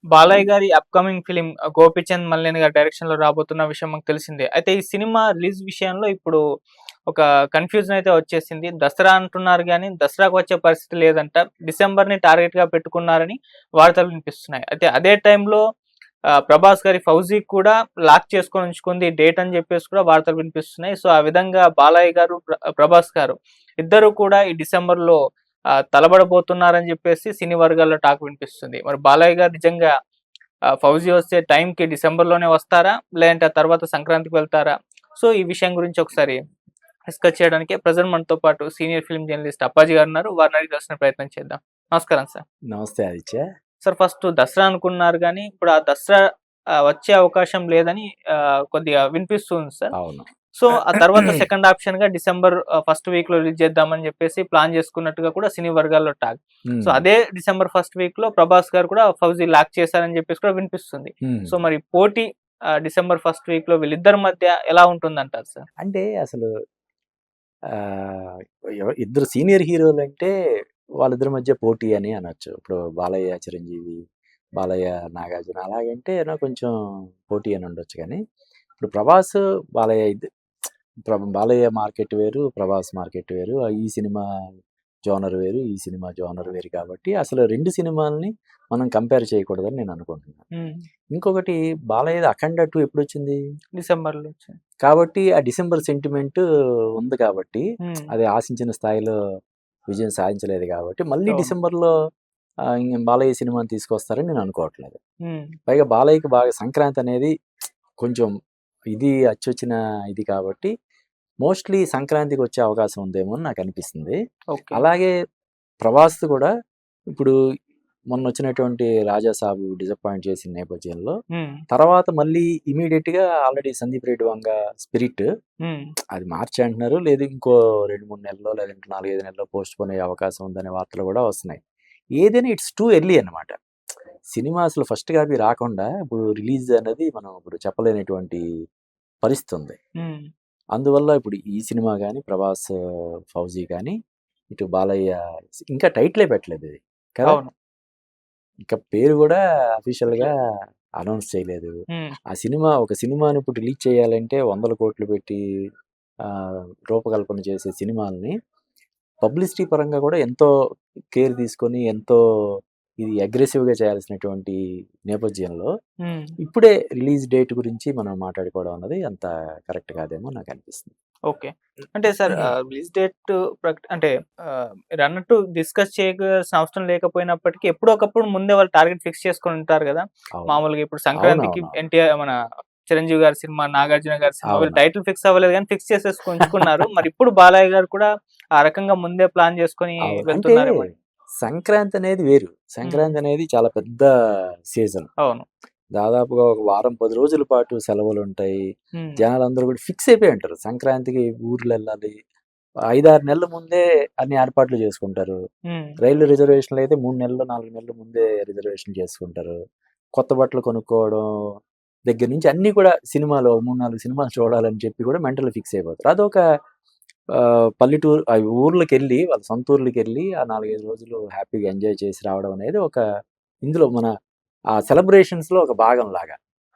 బాలయ్య గారి upcoming film 'Gopichand Malineni' గారి direction లో రాబోతున్న విషయం మనకు తెలిసిందే. అయితే ఈ సినిమా రిలీజ్ విషయంలో ఇప్పుడు ఒక కన్‌ఫ్యూజన్ అయితే వచ్చేసింది. దసరా అంటున్నారు గానీ, దసరాకు వచ్చే పరిస్థితి లేదంట. డిసెంబర్‌ని టార్గెట్‌గా పెట్టుకున్నారని వార్తలు వినిపిస్తున్నాయి. అయితే అదే టైంలో 'ప్రభాస్' గారి 'ఫౌజీ' కూడా లాక్ చేసుకొని ఉంచుకుంది డేట్ అని చెప్పేసి కూడా వార్తలు వినిపిస్తున్నాయి. సో, ఆ విధంగా బాలయ్య గారు, 'ప్రభాస్' గారు ఇద్దరు కూడా ఈ డిసెంబర్‌లో తలబడబోతున్నారని చెప్పేసి సినీ వర్గాల్లో టాక్ వినిపిస్తుంది. మరి బాలయ్య గారు నిజంగా 'ఫౌజీ' వచ్చే టైంకి డిసెంబర్‌లోనే వస్తారా? లేదంటే ఆ తర్వాత సంక్రాంతికి వెళ్తారా? సో, ఈ విషయం గురించి ఒకసారి డిస్కస్ చేయడానికి ప్రెజెంట్ మనతో పాటు సీనియర్ ఫిల్మ్ జర్నలిస్ట్ అప్పాజీ గారున్నారు. వారిని అడిగి తెలుసుకునే ప్రయత్నం చేద్దాం. నమస్కారం సార్. నమస్తే ఆదిత్య. సార్ ఫస్ట్ దసరా అనుకున్నారు గానీ, ఇప్పుడు ఆ దసరా వచ్చే అవకాశం లేదని కొద్దిగా వినిపిస్తుంది సార్. అవును. సో, ఆ తర్వాత సెకండ్ ఆప్షన్‌గా డిసెంబర్ ఫస్ట్ వీక్‌లో రిలీజ్ చేద్దామని చెప్పేసి ప్లాన్ చేసుకున్నట్టుగా కూడా సినీ వర్గాల్లో టాక్. సో, హ్మ్. అదే డిసెంబర్ ఫస్ట్ వీక్‌లో 'ప్రభాస్' గారు కూడా 'ఫౌజీ' లాక్ చేశారని చెప్పేసి కూడా వినిపిస్తుంది. హ్మ్. సో, మరి పోటీ డిసెంబర్ ఫస్ట్ వీక్‌లో వీళ్ళిద్దరి మధ్య ఎలా ఉంటుందంటారు సార్? అంటే అసలు ఆహ్, ఇద్దరు సీనియర్ హీరోలంటే వాళ్ళిద్దరి మధ్య పోటీ అని అనొచ్చు. ఇప్పుడు బాలయ్య, చిరంజీవి, బాలయ్య, నాగార్జున అలాగంటే కొంచెం పోటీ అని ఉండొచ్చు గానీ, ఇప్పుడు ప్రభాస్, బాలయ్య బాలయ్య మార్కెట్ వేరు, ప్రభాస్ మార్కెట్ వేరు. ఈ సినిమా జోనర్ వేరు, ఈ సినిమా జోనర్ వేరు కాబట్టి అసలు 2 సినిమాలని మనం కంపేర్ చేయకూడదని నేను అనుకుంటున్నాను. హ్మ్. ఇంకొకటి బాలయ్యది 'అఖండ 2' ఎప్పుడొచ్చింది? డిసెంబర్‌లో వచ్చింది. కాబట్టి ఆ డిసెంబర్ సెంటిమెంట్ ఉంది కాబట్టి, హ్మ్. అది ఆశించిన స్థాయిలో విజయం సాధించలేదు కాబట్టి, మళ్ళీ అవును. డిసెంబర్‌లో ఇంగ బాలయ్య సినిమాని తీసుకొస్తారని నేను అనుకోవట్లేదు. హ్మ్. పైగా బాలయ్యకి బాగా సంక్రాంతి అనేది కొంచెం ఇది అచ్చొచ్చిన ఇది కాబట్టి, మోస్ట్‌లీ సంక్రాంతికి వచ్చే అవకాశం ఉందేమో అని నాకనిపిస్తుంది. ఓకే. అలాగే ప్రభాస్‌ది కూడా ఇప్పుడు మొన్నొచ్చినటువంటి 'రాజా సాబు' డిసప్పాయింట్ చేసిన నేపథ్యంలో, హ్మ్. తర్వాత మళ్ళీ ఇమ్మీడియేట్‌గా ఆల్రెడీ 'సందీప్ రెడ్డి వంగ' 'స్పిరిట్' హ్మ్. అది మార్చి అంటున్నారు. లేదు ఇంకో 2, 3 నెలల్లో లేదంటే 4, 5 నెలల్లో పోస్ట్‌పోన్ అయ్యే అవకాశం ఉందనే వార్తలు కూడా వస్తున్నాయి. ఏదైనా ఇట్స్ టూ ఎర్లీ అనమాట. సినిమా అసలు ఫస్ట్ కాపీ రాకుండా ఇప్పుడు రిలీజ్ అనేది మనం ఇప్పుడు చెప్పలేనటువంటి పరిస్థితి ఉంది. హ్మ్. అందువల్ల ఇప్పుడు ఈ సినిమా గాని, 'ప్రభాస్', 'ఫౌజీ' గాని, ఇటు బాలయ్య ఇంకా టైటిలే పెట్టలేదు ఇది. కదా! అవును. ఇంకా పేరు గూడా అఫీషియల్‌గా అనౌన్స్ చేయలేదు. హ్మ్. ఒక సినిమాని ఇప్పుడు రిలీజ్ చేయాలంటే వందల కోట్లు పెట్టి రూపకల్పన చేసే సినిమాల్ని పబ్లిసిటీ పరంగా కూడా ఎంతో కేర్ తీసుకొని, ఎంతో ఇది అగ్రెసివ్‌గా చేయాల్సినటువంటి నేపథ్యంలో, హ్మ్. ఇప్పుడే రిలీజ్ డేట్ గురించి మనం మాట్లాడుకోవడం అన్నది అంత కరెక్ట్ కాదేమో నాకనిపిస్తుంది. ఓకే. అంటే సార్ రిలీజ్ డేట్ అంటే మీరన్నట్టు డిస్కస్ చేయవలసిన అవసరం లేకపోయినప్పటికీ ఎప్పుడో ఒకప్పుడు ముందే వాళ్ళు టార్గెట్ ఫిక్స్ చేసుకొని ఉంటారు గదా! అవును. మామూలుగా ఇప్పుడు సంక్రాంతికి అవునవును. మన 'చిరంజీవి' గారి సినిమా, 'నాగార్జున' గారి సినిమా వీళ్ళు అవును. టైటిల్ ఫిక్స్ అవ్వలేదు గానీ ఫిక్స్ చేసేసుకొని ఉంచుకున్నారు. మరి ఇప్పుడు బాలయ్య గారు కూడా ఆ రకంగా ముందే ప్లాన్ చేసుకొని అవును. అంటే వెళ్తున్నారేమో అని. సంక్రాంతి అనేది వేరు. హ్మ్. సంక్రాంతి అనేది చాలా పెద్ద సీజన్. అవును. దాదాపుగా ఒక వారం, 10 రోజుల పాటు సెలవులుంటాయి. హ్మ్. జనాలందరూ కూడా ఫిక్స్ అయిపోయి ఉంటారు. సంక్రాంతికి ఊర్లెళ్ళాలి. 5, 6 నెలల ముందే అన్ని ఏర్పాట్లు చేసుకుంటారు. హ్మ్. రైల్వే రిజర్వేషన్‌లయితే 3 నెలలు, 4 నెలల ముందే రిజర్వేషన్ చేసుకుంటారు. కొత్త బట్టలు కొనుక్కోవడం దగ్గర నుంచి అన్నీ కూడా సినిమాలు 3, 4 సినిమాలు చూడాలని చెప్పి కూడా మెంటల్‌గా ఫిక్స్ అయిపోతారు. అదొక పల్లెటూరు ఊర్లకెళ్ళి వాళ్ళ సొంత ఊర్లకెళ్ళి ఆ 4, 5 రోజులు హ్యాపీగా ఎంజాయ్ చేసి రావడం అనేది ఇందులో మన ఆ సెలబ్రేషన్స్‌లో ఒక భాగంలాగా.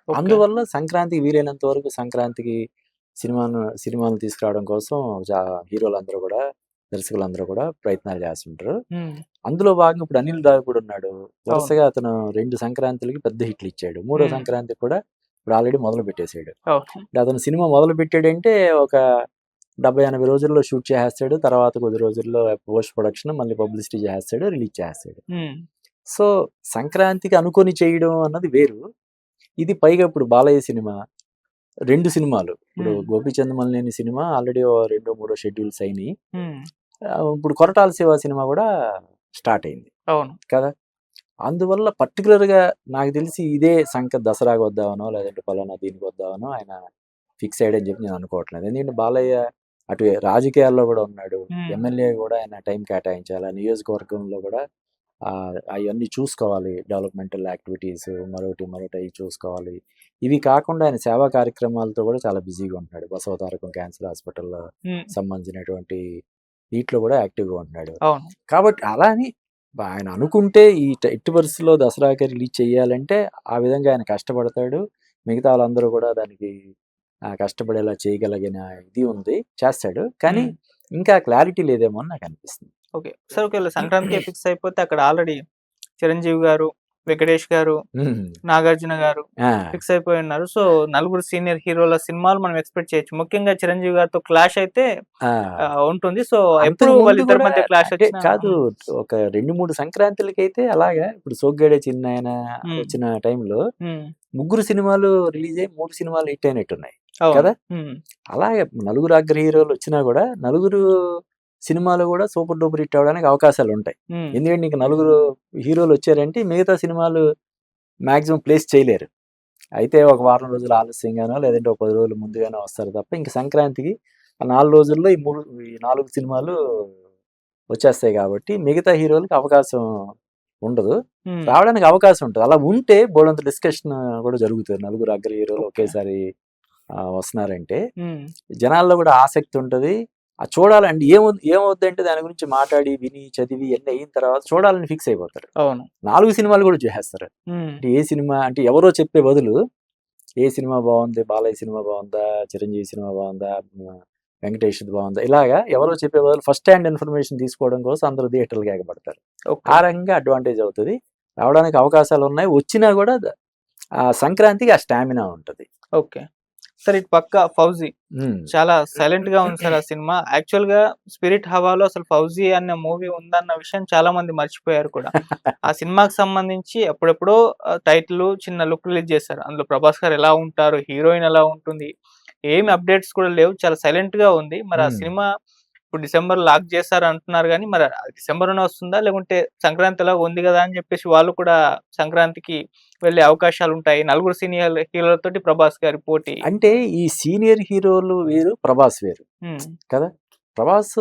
ఓకే. అందువల్ల సంక్రాంతికి వీలైనంత వరకు సంక్రాంతికి సినిమాలను తీసుకురావడం కోసం జా హీరోలందరూ గూడా, దర్శకులందరూ గూడా ప్రయత్నాలు చేస్తుంటారు. హ్మ్. అందులో భాగంగా ఇప్పుడు 'అనిల్ రావిపూడి' ఉన్నాడు. అవును. వరుసగా అతను 2 సంక్రాంతులకి పెద్ద హిట్‌లిచ్చాడు. మూడో హ్మ్. సంక్రాంతికి కూడా ఇప్పుడు ఆల్రెడీ మొదలుపెట్టేసాడు. అవును. అంటే అతను సినిమా మొదలుపెట్టాడంటే ఒక 70, 80 రోజుల్లో షూట్ చేసేస్తాడు. తర్వాత కొద్ది రోజుల్లో పోస్ట్ ప్రొడక్షన్ మళ్ళీ పబ్లిసిటీ చేసేస్తాడు. రిలీజ్ చేసేస్తాడు. హ్మ్. సో, సంక్రాంతికి అనుకోని చేయడం అన్నది వేరు. ఇది పైగా ఇప్పుడు బాలయ్య సినిమా 2 సినిమాలు. ఇప్పుడు హ్మ్. 'గోపీచంద్ మలినేని' సినిమా ఆల్రెడీ రెండో, మూడో షెడ్యూల్స్ అయినియి. హ్మ్. ఇప్పుడు 'కొరటాల శివ' సినిమా గూడా స్టార్ట్ అయింది. అవును. కదా! అందువల్ల పర్టిక్యులర్‌గా నాకు తెలిసి ఇదే దసరాకి వద్దామనో, లేదంటే పలానా దీనికి వద్దామనో ఆయన ఫిక్స్ అయ్యాడని చెప్పి నేను అనుకోవట్లేదు. ఎందుకంటే బాలయ్య అటు రాజకీయాల్లో గూడా ఉన్నాడు. హ్మ్. ఎమ్మెల్యే గూడా ఆయన టైం కేటాయించాలి. ఆ నియోజకవర్గంలో గూడా అయన్నీ చూసుకోవాలి. డెవలప్‌మెంటల్ యాక్టివిటీస్ మరోటి అయి చూసుకోవాలి. ఇవి కాకుండా ఆయన సేవా కార్యక్రమాలతో గూడా చాలా బిజీగా ఉంటున్నాడు. బసవతారకం క్యాన్సర్ హాస్పిటల్‌లో హ్మ్. సంబంధించినటువంటి వీటిలో గూడా యాక్టివ్‌గా ఉంటున్నాడు. అవును. కాబట్టి అలా అని ఆయన అనుకుంటే ఎట్టి పరిస్థితుల్లో దసరాకి రిలీజ్ చేయాలంటే ఆ విధంగా ఆయన కష్టపడతాడు. మిగతా వాళ్ళందరూ కూడా దానికి కష్టపడేలా చేయగలిగిన ఇది ఉంది. చేస్తాడు. కానీ హ్మ్. ఇంకా క్లారిటీ లేదేమో అని నాకనిపిస్తుంది. ఓకే. సార్ ఒకవేళ సంక్రాంతికే ఫిక్స్ అయిపోతే అక్కడ ఆల్రెడీ చిరంజీవి గారు, వెంకటేష్ గారు, హ్మ్. నాగార్జున గారు ఆ! ఫిక్స్ అయిపోయి ఉన్నారు. సో, నలుగురు సీనియర్ హీరోల సినిమాలు మనం ఎక్స్‌పెక్ట్ చేయొచ్చు. ముఖ్యంగా చిరంజీవి గారితో క్లాష్ అయితే ఆ! ఉంటుంది. సో, ఎప్పుడు అంతకు ముందు వాళ్ళిద్దరి కూడా మధ్య క్లాష్ అంటే వచ్చినా కాదు. ఒక 2, 3 సంక్రాంతులకైతే అలాగా ఇప్పుడు 'సోగ్గాడే చిన్నాయన' హ్మ్. వచ్చిన టైంలో హ్మ్. ముగ్గురు సినిమాలు రిలీజ్ అయ్యి 3 సినిమాలు హిట్ అయినట్టున్నాయి అవును. కదా! హ్మ్. అలాగే నలుగురు అగ్ర హీరోలు వచ్చినా కూడా నలుగురు సినిమాలు కూడా సూపర్ డూపర్ హిట్ అవ్వడానికి అవకాశాలుంటాయి. హ్మ్. ఎందుకంటే ఇంక నలుగురు హీరోలు వచ్చారంటే మిగతా సినిమాలు మాక్సిమం ప్లేస్ చేయలేరు. అయితే ఒక వారం రోజులు ఆలస్యంగానో లేదంటే ఒక 10 రోజులు ముందుగానో వస్తారు తప్ప ఇంక సంక్రాంతికి ఆ 4 రోజుల్లో ఈ 4 సినిమాలు వచ్చేస్తాయి కాబట్టి మిగతా హీరోలకి అవకాశం ఉండదు. హ్మ్. రావడానికి అవకాశం ఉంటది. అలా ఉంటే బోలెడంత డిస్కషన్ కూడా జరుగుతది. నలుగురు అగ్ర హీరోలు ఓకే. ఒకేసారి వస్తున్నారంటే హ్మ్. జనాల్లో కూడా ఆసక్తి ఉంటది. చూడాలండి ఏమవుద్దంటే దాని గురించి మాట్లాడి, విని, చదివి ఇయన్నీ అయిన తర్వాత చూడాలని ఫిక్స్ అయిపోతారు. అవును. 4 సినిమాలు కూడా చూసేస్తారు. హ్మ్. అంటే ఏ సినిమా అంటే ఎవరో చెప్పే బదులు ఏ సినిమా బావుంది? బాలయ్య సినిమా బావుందా? చిరంజీవి సినిమా బావుందా? వెంకటేష్‌ది బావుందా? ఇలాగా ఎవరో చెప్పే బదులు ఫస్ట్ హ్యాండ్ ఇన్ఫర్మేషన్ తీసుకోవడం కోసం అందరూ థియేటర్‌లకి ఎగబడతారు. ఓకే. ఆ రకంగా అడ్వాంటేజ్ అవుతది. రావడానికి అవకాశాలున్నాయి. వచ్చినా కూడా సంక్రాంతికి ఆ స్టామినా ఉంటది. ఓకే. సార్ ఇటు పక్క 'ఫౌజీ' హ్మ్. చాలా సైలెంట్‌గా ఉంది సార్ ఆ సినిమా. యాక్చువల్‌గా 'స్పిరిట్' హవాలో అసలు 'ఫౌజీ' అనే మూవీ ఉందన్న విషయం చాలా మంది మర్చిపోయారు కూడా. ఆ సినిమాకి సంబంధించి అప్పుడెప్పుడో టైటిలు, చిన్న లుక్ రిలీజ్ చేశారు. అందులో 'ప్రభాస్' గారు ఎలా ఉంటారు? హీరోయిన్ ఎలా ఉంటుంది? ఏమి అప్డేట్స్ కూడా లేవు. చాలా సైలెంట్‌గా ఉంది. మరి ఆ హ్మ్. సినిమా ఇప్పుడు డిసెంబర్ లాక్ చేశారు అంటున్నారు గానీ, మరి డిసెంబర్‌లోనే వస్తుందా? లేకుంటే సంక్రాంతి ఎలాగో ఉంది గదా! అని చెప్పేసి వాళ్ళు కూడా సంక్రాంతికి వెళ్ళే అవకాశాలుంటాయి. నలుగురు సీనియర్ హీరోలతోటి 'ప్రభాస్' గారి పోటీ. అంటే ఈ సీనియర్ హీరోలు వేరు, ప్రభాస్ వేరు హ్మ్. కదా! ప్రభాస్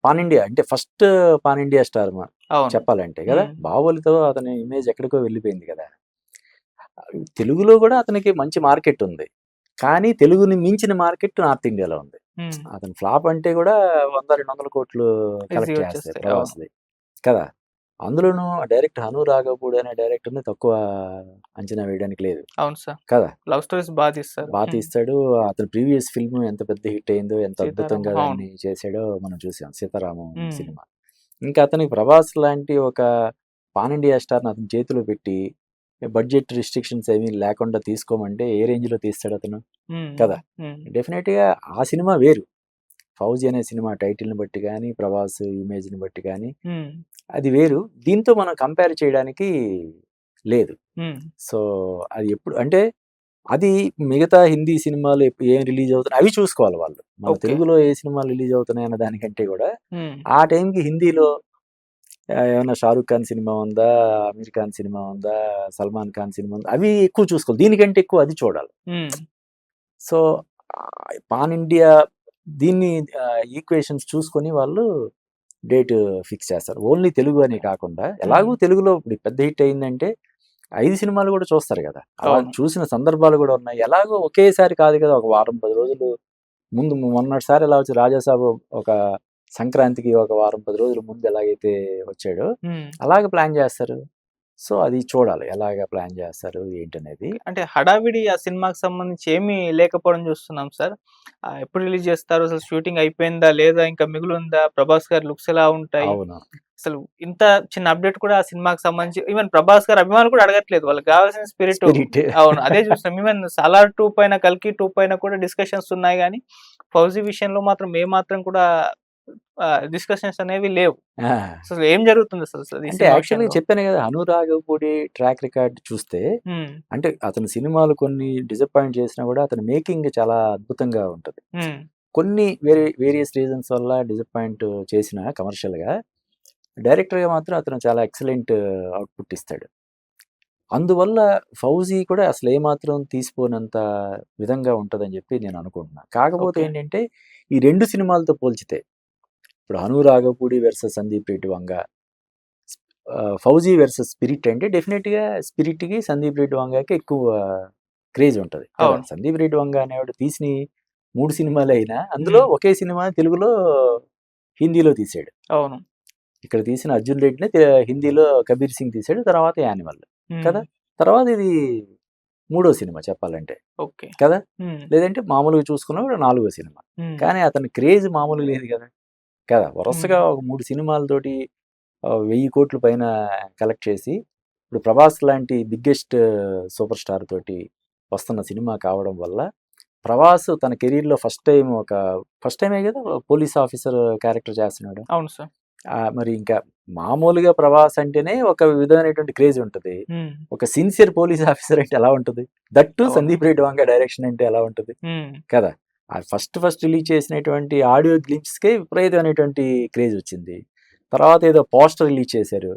పాన్ ఇండియా అంటే ఫస్ట్ పాన్ ఇండియా స్టార్ అవును. చెప్పాలంటే కదా! హ్మ్. 'బాహుబలితో' అతని ఇమేజ్ ఎక్కడికో వెళ్ళిపోయింది కదా! తెలుగులో కూడా అతనికి మంచి మార్కెట్ ఉంది. కానీ తెలుగుని మించిన మార్కెట్ నార్త్ ఇండియాలో ఉంది. హ్మ్. అతను ఫ్లాప్ అంటే కూడా 100, 200 కోట్లు కలెక్ట్ ఈజీగా చేస్తాయి వచ్చేస్తాయి. అవును. ప్రభాస్‌ది. కదా! అందులోనూ డైరెక్టర్ 'అను రాఘవపూడి' అనే డైరెక్టర్‌ని తక్కువ అంచనా వేయడానికి లేదు. అవును సార్. కదా! లవ్ స్టోరీస్ తీస్తారు. హ్మ్. తీస్తాడు. అతని ప్రీవియస్ ఫిల్మ్ ఎంత పెద్ద హిట్ అయిందో, ఎంత అద్భుతంగా 'సీతారామం' అవును. దాన్ని చేసాడో మనం చూసాం 'సీతారామం' హ్మ్. సినిమా. ఇంకా అతనికి 'ప్రభాస్' లాంటి ఒక పాన్ ఇండియా స్టార్‌ని అతని చేతిలో పెట్టి బడ్జెట్ రిస్ట్రిక్షన్స్ ఏమీ లేకుండా తీసుకోమంటే ఏ రేంజ్‌లో తీస్తాడు అతను? హ్మ్. కదా! హ్మ్. డెఫినెట్‌గా ఆ సినిమా వేరు. 'ఫౌజీ' అనే సినిమా టైటిల్‌ని బట్టి గాని, 'ప్రభాస్' ఇమేజ్‌ని బట్టి గాని హ్మ్. అది వేరు. దీంతో మనం కంపేర్ చేయడానికి లేదు. హ్మ్. సో, అది ఎప్పుడు అంటే అది మిగతా హిందీ సినిమాలు ఏం రిలీజ్ అవుతున్నాయి అవి చూసుకోవాలి వాళ్ళు. మన ఓకే. తెలుగులో ఏ సినిమాలు రిలీజ్ అవుతున్నాయి అన్న దానికంటే గూడా, హ్మ్. ఆ టైంకి హిందీలో ఏమన్నా 'షారుఖ్ ఖాన్' సినిమా ఉందా? 'అమీర్ ఖాన్' సినిమా ఉందా? 'సల్మాన్ ఖాన్' సినిమా ఉందా? అవి ఎక్కువ చూసుకోవాలి. దీనికంటే ఎక్కువ అది చూడాలి. హ్మ్. సో, పాన్ ఇండియా దీన్ని ఈక్వేషన్స్ చూసుకొని వాళ్ళు డేట్ ఫిక్స్ చేస్తారు. ఓన్లీ తెలుగు అని ఓకే. కాకుండా హ్మ్. ఎలాగో తెలుగులో ఇప్పుడు పెద్ద హిట్ అయిందంటే 5 సినిమాలు గూడా చూస్తారు గదా! అలా అవును. చూసిన సందర్భాలు గూడా ఉన్నాయి. ఎలాగో ఒకేసారి కాదు కదా! ఒక వారం, 10 రోజులు ముందు మొన్నటిసారి ఎలా వచ్చి 'రాజాసాబు' ఒక సంక్రాంతికి ఒక వారం, 10 రోజుల ముందు ఎలాగైతే వచ్చాడో, హ్మ్. అలాగే ప్లాన్ జేస్తారు. సో, అది చూడాలి. ఎలాగా ప్లాన్ జేస్తారు ఏంటనేది. అంటే హడావిడి ఆ సినిమాకి సంబంధించి ఏమీ లేకపోవడం చూస్తున్నాం సార్. ఎప్పుడు రిలీజ్ చేస్తారు? అసలు షూటింగ్ అయిపోయిందా? లేదా? ఇంకా మిగులుందా? 'ప్రభాస్' గారి లుక్స్ ఎలా ఉంటాయి? అవును. అసలు ఇంత చిన్న అప్డేట్ కూడా ఆ సినిమాకి సంబంధించి ఈవెన్ 'ప్రభాస్' గారి అభిమానులు కూడా అడగట్లేదు. వాళ్ళకి కావాల్సిన స్పిరిట్. 'స్పిరిట్' అవును. అదే చూస్తున్నాం. ఈవెన్ 'సాలార్ 2' పైన, 'కల్కి 2' పైన కూడా డిస్కషన్స్ ఉన్నాయి గానీ, 'ఫౌజీ' విషయంలో మాత్రం ఏమాత్రం కూడా డిస్కషన్స్ అనేవి లేవు. ఆ! అసలు ఏం జరుగుతుందసలు ఈ అంటే సినిమా యాక్చువల్‌గా విషయంలో? చెప్పాను గదా! 'అనురాగపూడి' ట్రాక్ రికార్డ్ చూస్తే హ్మ్. అంటే అతని సినిమాలు కొన్ని డిసప్పాయింట్ చేసినా గూడా అతని మేకింగ్ చాలా అద్భుతంగా ఉంటది. హ్మ్. కొన్ని వేరియస్ రీజన్స్ వల్ల డిసప్పాయింట్ చేసినా కమర్షియల్‌గా, డైరెక్టర్‌గా మాత్రం అతను చాలా ఎక్సలెంట్ అవుట్‌పుట్ ఇస్తాడు. అందువల్ల 'ఫౌజీ' కూడా అసలు ఏమాత్రం తీసిపోనంత విధంగా ఉంటదని జెప్పి నేను అనుకుంటున్నా. కాకపోతే ఓకే. ఏంటంటే, ఈ 2 సినిమాలతో పోల్చితే, ఇప్పుడు 'అనురాగపూడి' versus 'Sandeep Reddy Vanga', 'fauji' versus 'spirit' అంటే డెఫినిట్‌గా 'స్పిరిట్‌కి', 'సందీప్ రెడ్డి వంగకి' ఎక్కువ క్రేజ్ ఉంటది కదా! అవును. 'సందీప్ రెడ్డి వంగ' అనేవాడు తీసినయి 3 సినిమాలే అయినా, అందులో హ్మ్. ఒకే సినిమా తెలుగులో, హిందీలో తీసాడు. అవును. ఇక్కడ తీసిన అర్జున్ రెడ్డినే హిందీలో కబీర్ సింగ్ తీసాడు, తర్వాత యానిమల్ కదా. ఉమ్, తర్వాత ఇది 3వ సినిమా చెప్పాలంటే ఓకే. కదా. ఉమ్, లేదంటే మామూలుగా చూసుకున్నా కూడా 4వ సినిమా. ఉమ్, కానీ అతని క్రేజ్ మామూలుగా లేదు కదా. కదా వరుసగా ఉమ్, ఒక 3 సినిమాలతోటి 1000 కోట్ల పైన కలెక్ట్ చేసి ఇప్పుడు ప్రభాస్ లాంటి బిగ్గెస్ట్ సూపర్ స్టార్ తోటి వస్తున్న సినిమా కావడం వల్ల ప్రభాస్ తన కెరీర్లో ఫస్ట్ టైమే కదా పోలీస్ ఆఫీసర్ క్యారెక్టర్ చేస్తున్నాడు. అవును సార్. మరి ఇంకా మామూలుగా ప్రభాస్ అంటేనే ఒక విధమైనటువంటి క్రేజ్ ఉంటుంది. ఉమ్, ఒక సిన్సియర్ పోలీస్ ఆఫీసర్ అంటే ఎలా ఉంటుంది, దట్టు అవును. సందీప్ రెడ్డి వంగ డైరెక్షన్ అంటే ఎలా ఉంటుంది ఉమ్, కదా. ఆ ఫస్ట్ రిలీజ్ చేసినటువంటి ఆడియో గ్లిప్స్కే విపరీతమైనటువంటి క్రేజ్ వచ్చింది. తర్వాత ఏదో పోస్టర్ రిలీజ్ చేశారు,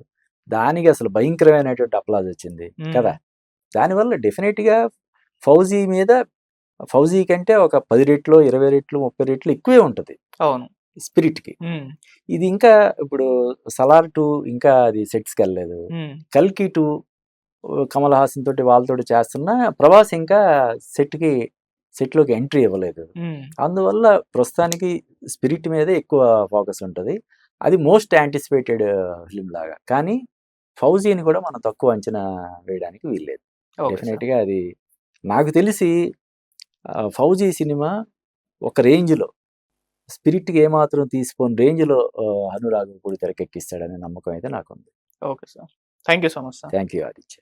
దానికి అసలు భయంకరమైనటువంటి అప్లాజ్ వచ్చింది ఉమ్, కదా. దానివల్ల డెఫినెట్గా ఫౌజీ కంటే ఒక 10 రెట్లు 20 రెట్లు 30 రెట్లు ఎక్కువే ఉంటుంది అవును. స్పిరిట్కి. ఉమ్, ఇది ఇంకా ఇప్పుడు సలార్ 2 ఇంకా అది సెట్స్కి వెళ్ళలేదు. ఉమ్, కల్కి 2 కమల్ హాసన్ తోటి వాళ్ళతోటి చేస్తున్న ప్రభాస్ ఇంకా సెట్లోకి ఎంట్రీ ఇవ్వలేదు. ఉమ్, అందువల్ల ప్రస్తుతానికి స్పిరిట్ మీదే ఎక్కువ ఫోకస్ ఉంటుంది. అది మోస్ట్ యాంటిసిపేటెడ్ ఫిలిం లాగా. కానీ ఫౌజీని కూడా మనం తక్కువ అంచనా వేయడానికి వీల్లేదు. Okay sir. డెఫినెట్గా అది నాకు తెలిసి ఫౌజీ సినిమా ఒక రేంజ్లో స్పిరిట్కి ఏమాత్రం తీసిపోని రేంజ్లో అనురాగ్ పూడి తెరకెక్కిస్తాడనే నమ్మకం అయితే నాకుంది. Okay sir. Thank you so much sir. Thank you Aditya.